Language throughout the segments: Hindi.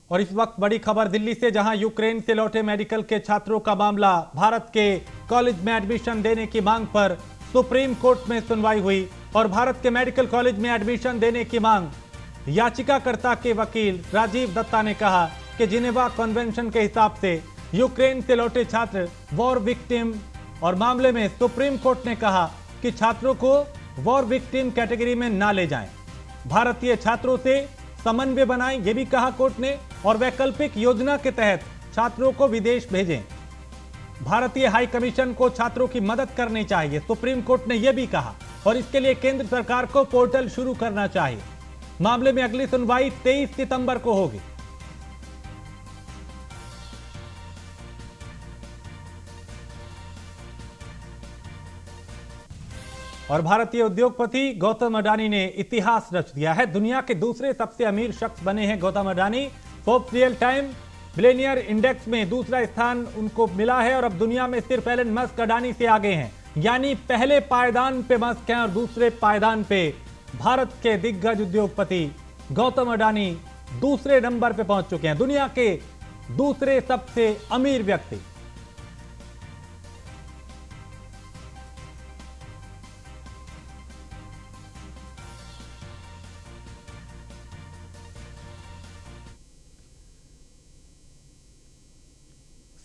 और इस वक्त बड़ी खबर दिल्ली से, जहां यूक्रेन से लौटे मेडिकल के छात्रों का मामला। भारत के कॉलेज में एडमिशन देने की मांग पर सुप्रीम कोर्ट में सुनवाई हुई और भारत के मेडिकल कॉलेज में एडमिशन देने की मांग याचिकाकर्ता के वकील राजीव दत्ता ने कहा कि जिनेवा कन्वेंशन के हिसाब से यूक्रेन से लौटे छात्र वॉर विक्टिम, और मामले में सुप्रीम कोर्ट ने कहा कि छात्रों को वॉर विक्टिम कैटेगरी में ना ले जाएं। भारतीय छात्रों से समन्वय बनाएं, यह भी कहा कोर्ट ने, और वैकल्पिक योजना के तहत छात्रों को विदेश भेजें। भारतीय हाई कमीशन को छात्रों की मदद करनी चाहिए, सुप्रीम कोर्ट ने यह भी कहा, और इसके लिए केंद्र सरकार को पोर्टल शुरू करना चाहिए। मामले में अगली सुनवाई 23 सितंबर को होगी। और भारतीय उद्योगपति गौतम अडानी ने इतिहास रच दिया है। दुनिया के दूसरे सबसे अमीर शख्स बने हैं Gautam Adani. Forbes real time billionaire index में दूसरा स्थान उनको मिला है और अब दुनिया में सिर्फ एलन मस्क अडानी से आगे हैं। यानी पहले पायदान पे मस्क हैं और दूसरे पायदान पे भारत के दिग्गज उद्योगपति गौतम अडानी दूसरे नंबर पे पहुंच चुके हैं, दुनिया के दूसरे सबसे अमीर व्यक्ति।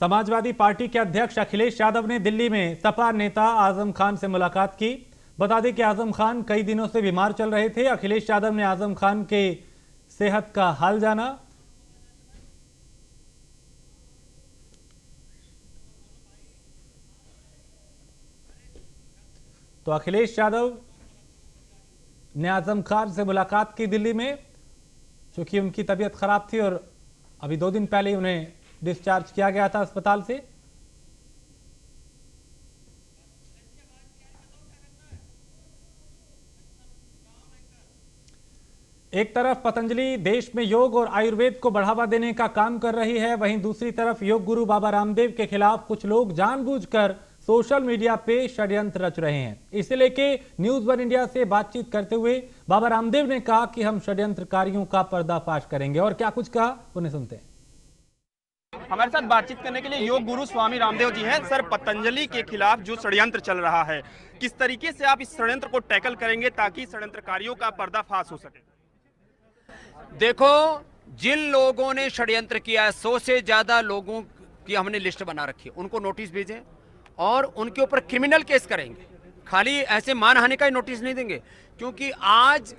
समाजवादी पार्टी के अध्यक्ष अखिलेश यादव ने दिल्ली में सपा नेता आजम खान से मुलाकात की। बता दें कि आजम खान कई दिनों से बीमार चल रहे थे। अखिलेश यादव ने आजम खान के सेहत का हाल जाना। तो अखिलेश यादव ने आजम खान से मुलाकात की दिल्ली में, चूंकि उनकी तबीयत खराब थी और अभी 2 दिन पहले उन्हें डिस्चार्ज किया गया था अस्पताल से। एक तरफ पतंजलि देश में योग और आयुर्वेद को बढ़ावा देने का काम कर रही है, वहीं दूसरी तरफ योग गुरु बाबा रामदेव के खिलाफ कुछ लोग जानबूझकर सोशल मीडिया पे षड्यंत्र रच रहे हैं। इसे लेके न्यूज वन इंडिया से बातचीत करते हुए बाबा रामदेव ने कहा कि हम षड्यंत्रकारियों का पर्दाफाश करेंगे, और क्या कुछ कहा उन्हें सुनते हैं। हमारे साथ बातचीत करने के लिए योग गुरु स्वामी रामदेव जी हैं। सर, पतंजलि के खिलाफ जो षड्यंत्र चल रहा है, किस तरीके से आप इस षड्यंत्र को टैकल करेंगे ताकि षड्यंत्रकारियों का पर्दाफाश हो सके? देखो, जिन लोगों ने षड्यंत्र किया है, 100 से ज्यादा लोगों की हमने लिस्ट बना रखी है, उनको नोटिस भेजें और उनके ऊपर क्रिमिनल केस करेंगे। खाली ऐसे मानहानि का ही नोटिस नहीं देंगे, क्योंकि आज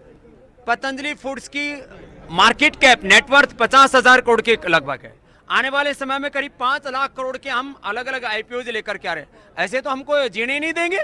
पतंजलि फूड्स की मार्केट कैप नेटवर्थ 50,000 करोड़ के लगभग है। आने वाले समय में करीब 5 लाख करोड़ के हम अलग अलग आईपीओ लेकर के आ रहे हैं। ऐसे तो हमको जीने नहीं देंगे।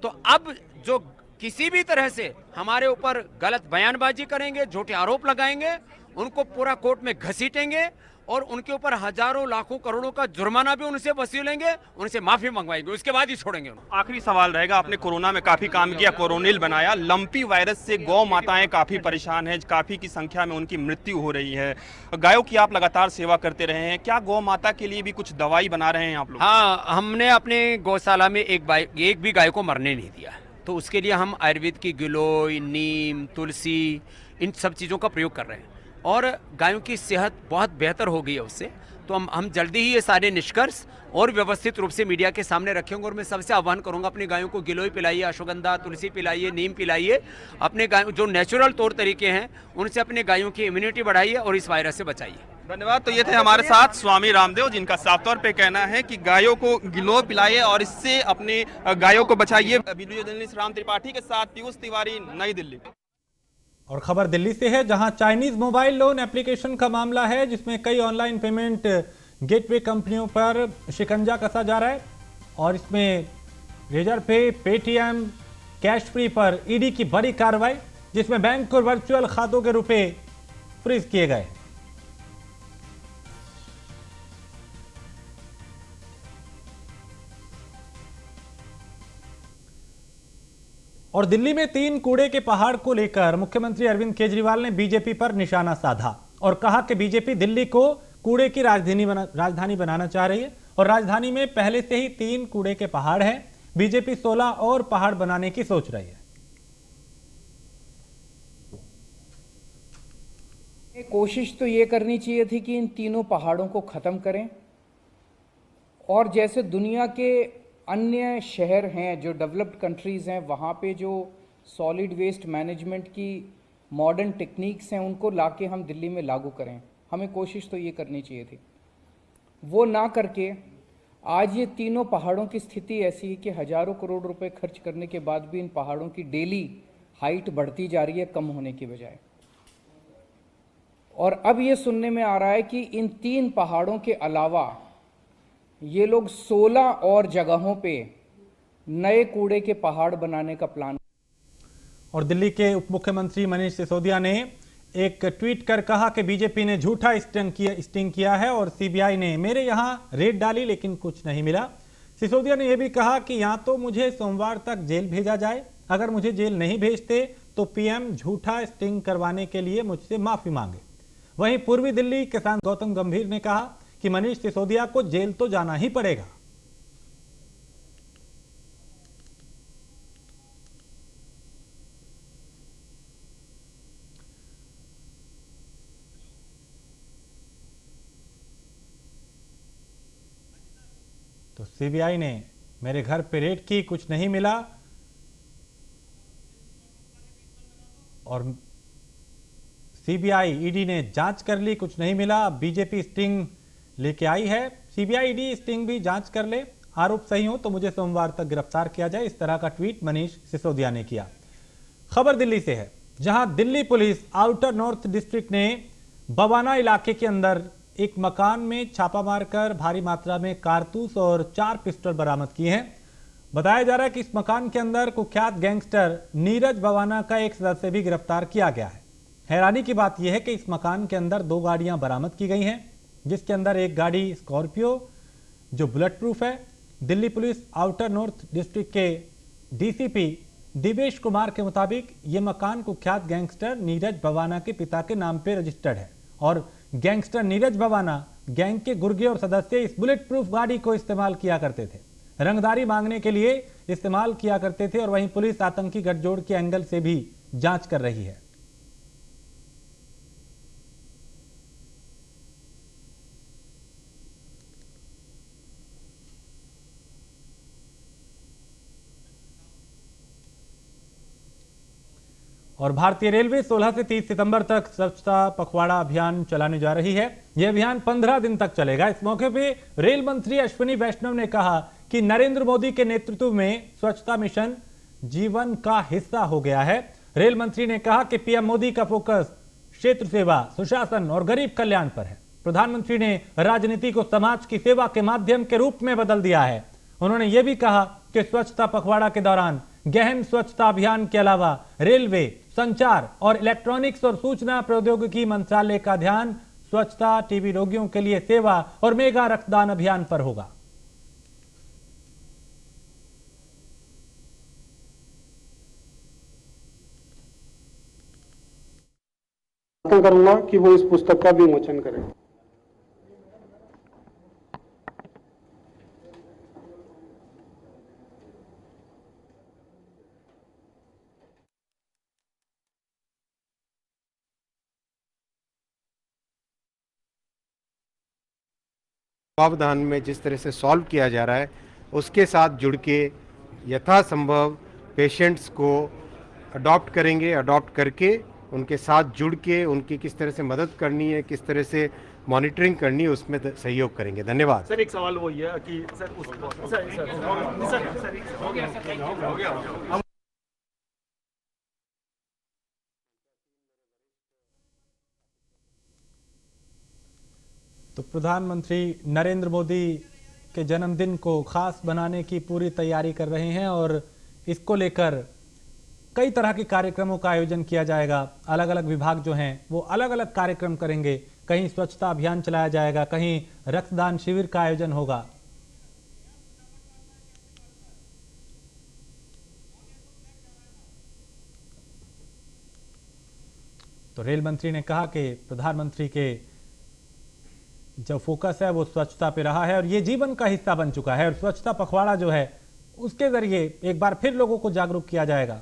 तो अब जो किसी भी तरह से हमारे ऊपर गलत बयानबाजी करेंगे, झूठे आरोप लगाएंगे, उनको पूरा कोर्ट में घसीटेंगे और उनके ऊपर हजारों लाखों करोड़ों का जुर्माना भी उनसे वसूलेंगे, उनसे माफी मंगवाएंगे, उसके बाद ही छोड़ेंगे उन्हें। आखिरी सवाल रहेगा, आपने कोरोना में काफी काम किया, कोरोनिल बनाया। लंपी वायरस से गौ माताएं काफी परेशान हैं, काफी की संख्या में उनकी मृत्यु हो रही है। गायों की आप लगातार सेवा करते रहे हैं, क्या गौ माता के लिए भी कुछ दवाई बना रहे हैं आप लोग? हाँ, हमने अपने गौशाला में एक भी गाय को मरने नहीं दिया। तो उसके लिए हम आयुर्वेद की गिलोय, नीम, तुलसी, इन सब चीज़ों का प्रयोग कर रहे हैं और गायों की सेहत बहुत बेहतर हो गई है उससे। तो हम जल्दी ही ये सारे निष्कर्ष और व्यवस्थित रूप से मीडिया के सामने रखेंगे। और मैं सबसे आह्वान करूंगा, अपनी गायों को गिलोय पिलाइए, अश्वगंधा, तुलसी पिलाइए, नीम पिलाइए। अपने गायों जो नेचुरल तौर तरीके हैं उनसे अपने गायों की इम्यूनिटी बढ़ाइए और इस वायरस से बचाइए। धन्यवाद। तो ये थे हमारे साथ स्वामी रामदेव, जिनका साफ तौर पे कहना है कि गायों को गिलोय पिलाइए और इससे अपने गायों को बचाइए। वीडियो जर्नलिस्ट राम त्रिपाठी के साथ पीयूष तिवारी, नई दिल्ली। और खबर दिल्ली से है, जहां चाइनीज मोबाइल लोन एप्लीकेशन का मामला है, जिसमें कई ऑनलाइन पेमेंट गेटवे कंपनियों पर शिकंजा कसा जा रहा है। और इसमें रेजरपे, पेटीएम, कैश फ्री पर ईडी की बड़ी कार्रवाई, जिसमें बैंक और वर्चुअल खातों के रुपए फ्रीज किए गए। और दिल्ली में 3 कूड़े के पहाड़ को लेकर मुख्यमंत्री अरविंद केजरीवाल ने बीजेपी पर निशाना साधा और कहा कि बीजेपी दिल्ली को कूड़े की राजधानी बनाना चाह रही है और राजधानी में पहले से ही 3 कूड़े के पहाड़ हैं। बीजेपी 16 और पहाड़ बनाने की सोच रही है। कोशिश तो ये करनी चाहिए थी कि इन तीनों पहाड़ों को ख़त्म करें और जैसे दुनिया के अन्य शहर हैं जो डेवलप्ड कंट्रीज़ हैं वहाँ पे जो सॉलिड वेस्ट मैनेजमेंट की मॉडर्न टेक्निक्स हैं उनको लाके हम दिल्ली में लागू करें। हमें कोशिश तो ये करनी चाहिए थी, वो ना करके आज ये तीनों पहाड़ों की स्थिति ऐसी है कि हज़ारों करोड़ रुपए खर्च करने के बाद भी इन पहाड़ों की डेली हाइट बढ़ती जा रही है कम होने की बजाय। और अब ये सुनने में आ रहा है कि इन 3 पहाड़ों के अलावा ये लोग 16 और जगहों पे नए कूड़े के पहाड़ बनाने का प्लान। और दिल्ली के उप मुख्यमंत्री मनीष सिसोदिया ने एक ट्वीट कर कहा कि बीजेपी ने झूठा स्टिंग किया है और सीबीआई ने मेरे यहां रेड डाली लेकिन कुछ नहीं मिला। सिसोदिया ने यह भी कहा कि या तो मुझे सोमवार तक जेल भेजा जाए, अगर मुझे जेल नहीं भेजते तो पीएम झूठा स्टिंग करवाने के लिए मुझसे माफी मांगे। वहीं पूर्वी दिल्ली किसान गौतम गंभीर ने कहा कि मनीष सिसोदिया को जेल तो जाना ही पड़ेगा। तो सीबीआई ने मेरे घर पे रेड की, कुछ नहीं मिला और सीबीआई ईडी ने जांच कर ली, कुछ नहीं मिला। अब बीजेपी स्टिंग लेके आई है। सीबीआई ईडी स्टिंग भी जांच कर ले, आरोप सही हो तो मुझे सोमवार तक गिरफ्तार किया जाए, इस तरह का ट्वीट मनीष सिसोदिया ने किया। खबर दिल्ली से है, जहां Delhi police outer north district ने बवाना इलाके के अंदर एक मकान में छापा मारकर भारी मात्रा में कारतूस और 4 पिस्टल बरामद किए हैं। बताया जा रहा है कि इस मकान के अंदर कुख्यात गैंगस्टर नीरज बवाना का एक सदस्य भी गिरफ्तार किया गया है। हैरानी की बात यह है कि इस मकान के अंदर 2 गाड़ियां बरामद की गई हैं, जिसके अंदर एक गाड़ी स्कॉर्पियो जो बुलेट प्रूफ है। Delhi police outer north district के डीसीपी दिवेश कुमार के मुताबिक ये मकान कुख्यात गैंगस्टर नीरज बवाना के पिता के नाम पर रजिस्टर्ड है और गैंगस्टर नीरज बवाना गैंग के गुर्गे और सदस्य इस बुलेट प्रूफ गाड़ी को इस्तेमाल किया करते थे, रंगदारी मांगने के लिए इस्तेमाल किया करते थे। और वहीं पुलिस आतंकी गठजोड़ के एंगल से भी जांच कर रही है। और भारतीय रेलवे 16 से 30 सितंबर तक स्वच्छता पखवाड़ा अभियान चलाने जा रही है। यह अभियान 15 दिन तक चलेगा। इस मौके पे रेल मंत्री अश्विनी वैष्णव ने कहा कि नरेंद्र मोदी के नेतृत्व में स्वच्छता मिशन जीवन का हिस्सा हो गया है। रेल मंत्री ने कहा कि पीएम मोदी का फोकस क्षेत्र सेवा, सुशासन और गरीब कल्याण पर है। प्रधानमंत्री ने राजनीति को समाज की सेवा के माध्यम के रूप में बदल दिया है। उन्होंने यह भी कहा कि स्वच्छता पखवाड़ा के दौरान गहन स्वच्छता अभियान के अलावा रेलवे, संचार और इलेक्ट्रॉनिक्स और सूचना प्रौद्योगिकी मंत्रालय का ध्यान स्वच्छता, टीबी रोगियों के लिए सेवा और मेगा रक्तदान अभियान पर होगा। करूंगा कि वो इस पुस्तक का विमोचन करें। प्रावधान में जिस तरह से सॉल्व किया जा रहा है उसके साथ जुड़ के यथासंभव पेशेंट्स को अडॉप्ट करेंगे, अडॉप्ट करके उनके साथ जुड़ के उनकी किस तरह से मदद करनी है, किस तरह से मॉनिटरिंग करनी है, उसमें सहयोग करेंगे। धन्यवाद। सर एक सवाल वो ये है कि सर उस हो गया। तो प्रधानमंत्री नरेंद्र मोदी के जन्मदिन को खास बनाने की पूरी तैयारी कर रहे हैं और इसको लेकर कई तरह के कार्यक्रमों का आयोजन किया जाएगा। अलग अलग विभाग जो हैं वो अलग अलग कार्यक्रम करेंगे। कहीं स्वच्छता अभियान चलाया जाएगा, कहीं रक्तदान शिविर का आयोजन होगा। तो रेल मंत्री ने कहा कि प्रधानमंत्री के जो फोकस है वो स्वच्छता पे रहा है और ये जीवन का हिस्सा बन चुका है और स्वच्छता पखवाड़ा जो है उसके जरिए एक बार फिर लोगों को जागरूक किया जाएगा।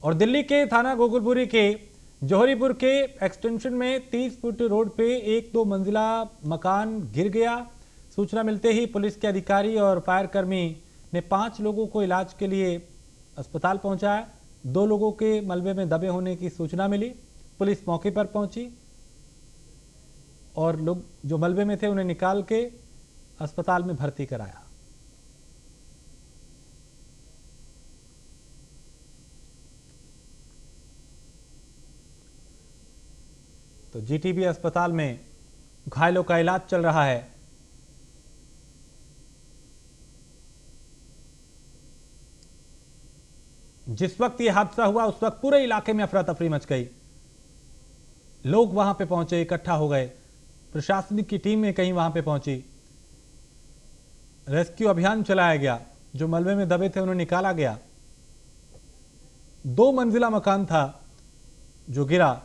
और दिल्ली के थाना गोकुलपुरी के जौहरीपुर के एक्सटेंशन में 30 फुट रोड पे एक 2 मंजिला मकान गिर गया। सूचना मिलते ही पुलिस के अधिकारी और फायर कर्मी ने 5 लोगों को इलाज के लिए अस्पताल पहुंचाया। 2 लोगों के मलबे में दबे होने की सूचना मिली। पुलिस मौके पर पहुंची और लोग जो मलबे में थे उन्हें निकाल के अस्पताल में भर्ती कराया। तो जीटीबी अस्पताल में घायलों का इलाज चल रहा है। जिस वक्त यह हादसा हुआ उस वक्त पूरे इलाके में अफरा तफरी मच गई। लोग वहां पे पहुंचे, इकट्ठा हो गए। प्रशासनिक की टीमें कहीं वहां पे पहुंची। रेस्क्यू अभियान चलाया गया। जो मलबे में दबे थे उन्हें निकाला गया। 2 मंजिला मकान था जो गिरा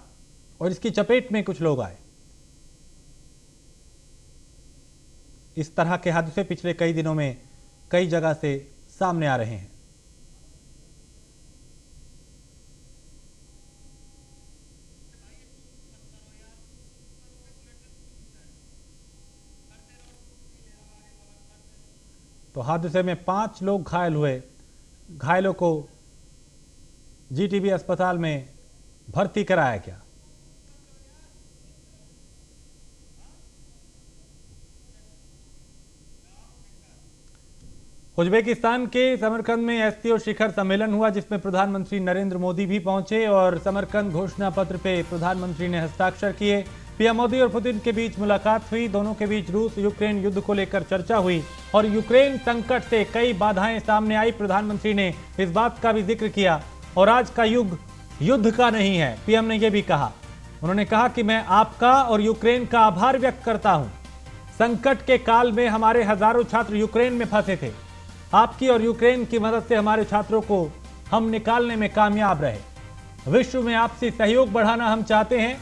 और इसकी चपेट में कुछ लोग आए। इस तरह के हादसे पिछले कई दिनों में कई जगह से सामने आ रहे हैं। तो हादसे में 5 लोग घायल हुए। घायलों को जीटीबी अस्पताल में भर्ती कराया गया। उज्बेकिस्तान के समरकंद में एससीओ शिखर सम्मेलन हुआ, जिसमें प्रधानमंत्री नरेंद्र मोदी भी पहुंचे और समरकंद घोषणा पत्र पे प्रधानमंत्री ने हस्ताक्षर किए। पीएम मोदी और पुतिन के बीच मुलाकात हुई। दोनों के बीच रूस यूक्रेन युद्ध को लेकर चर्चा हुई और यूक्रेन संकट से कई बाधाएं सामने आई। प्रधानमंत्री ने इस बात का भी जिक्र किया और आज का युग युद्ध का नहीं है, पीएम ने यह भी कहा। उन्होंने कहा कि मैं आपका और यूक्रेन का आभार व्यक्त करता हूं। संकट के काल में हमारे हजारों छात्र यूक्रेन में फंसे थे। आपकी और यूक्रेन की मदद से हमारे छात्रों को हम निकालने में कामयाब रहे। विश्व में आपसी सहयोग बढ़ाना हम चाहते हैं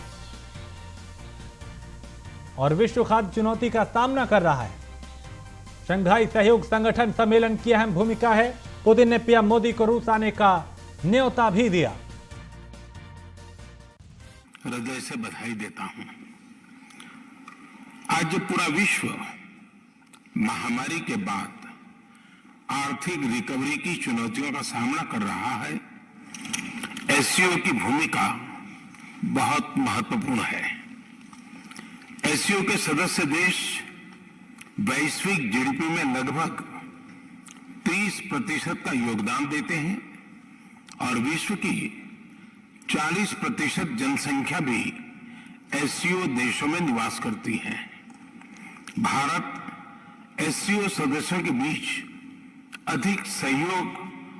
और विश्व खाद्य चुनौती का सामना कर रहा है। शंघाई सहयोग संगठन सम्मेलन की अहम भूमिका है। पुतिन ने पीएम मोदी को रूस आने का न्योता भी दिया। हृदय से बधाई देता हूं। आज जो पूरा विश्व महामारी के बाद आर्थिक रिकवरी की चुनौतियों का सामना कर रहा है, एससीओ की भूमिका बहुत महत्वपूर्ण है। एससीओ के सदस्य देश वैश्विक जीडीपी में लगभग 30% का योगदान देते हैं और विश्व की 40% जनसंख्या भी एससीओ देशों में निवास करती है। भारत एससीओ सदस्यों के बीच अधिक सहयोग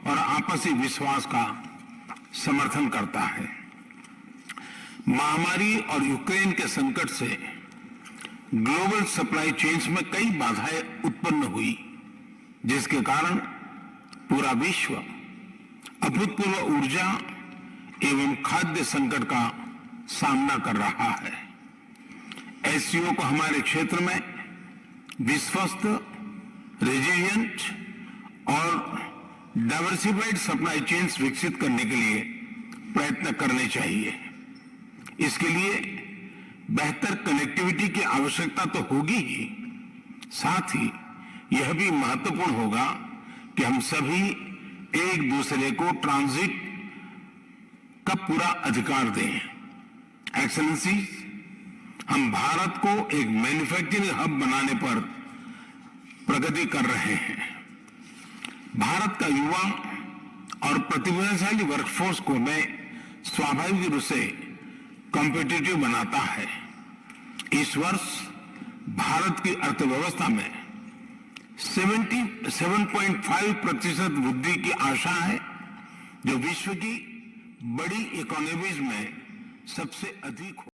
और आपसी विश्वास का समर्थन करता है। महामारी और यूक्रेन के संकट से ग्लोबल सप्लाई चेन्स में कई बाधाएं उत्पन्न हुई, जिसके कारण पूरा विश्व अभूतपूर्व ऊर्जा एवं खाद्य संकट का सामना कर रहा है। एससीओ को हमारे क्षेत्र में विश्वस्त, रेजिलिएंट और डाइवर्सिफाइड सप्लाई चेन्स विकसित करने के लिए प्रयत्न करने चाहिए। इसके लिए बेहतर कनेक्टिविटी की आवश्यकता तो होगी ही, साथ ही यह भी महत्वपूर्ण होगा कि हम सभी एक दूसरे को ट्रांजिट का पूरा अधिकार दें। एक्सेलेंसी, हम भारत को एक मैन्युफैक्चरिंग हब बनाने पर प्रगति कर रहे हैं। भारत का युवा और प्रतिभाशाली वर्कफोर्स को मैं स्वाभाविक रूप से कॉम्पिटिटिव बनाता है। इस वर्ष भारत की अर्थव्यवस्था में 7.5% वृद्धि की आशा है, जो विश्व की बड़ी इकोनॉमीज में सबसे अधिक